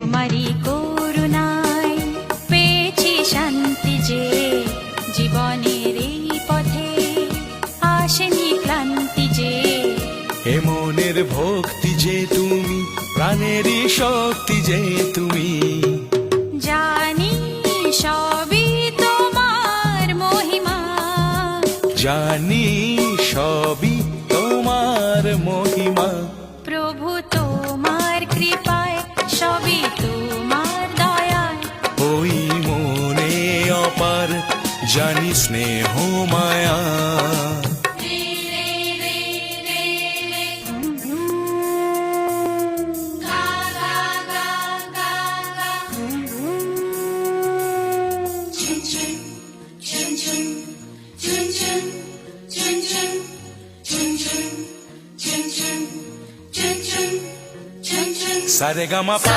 তোমারি করুণায় পেয়েছি শান্তি যে জীবনের এই পথে আসেনি ক্লান্তি যে এ মনের ভক্তি যে তুমি, প্রাণেরই শক্তি যে তুমি। জানি সবই তোমার মহিমা, জানি সবই তোমার মহিমা। প্রভু তোমার কৃপায় সবই তোমার দয়ায়। ওই মনে অপার জানি স্নেহ মায়া। সারেগামা পা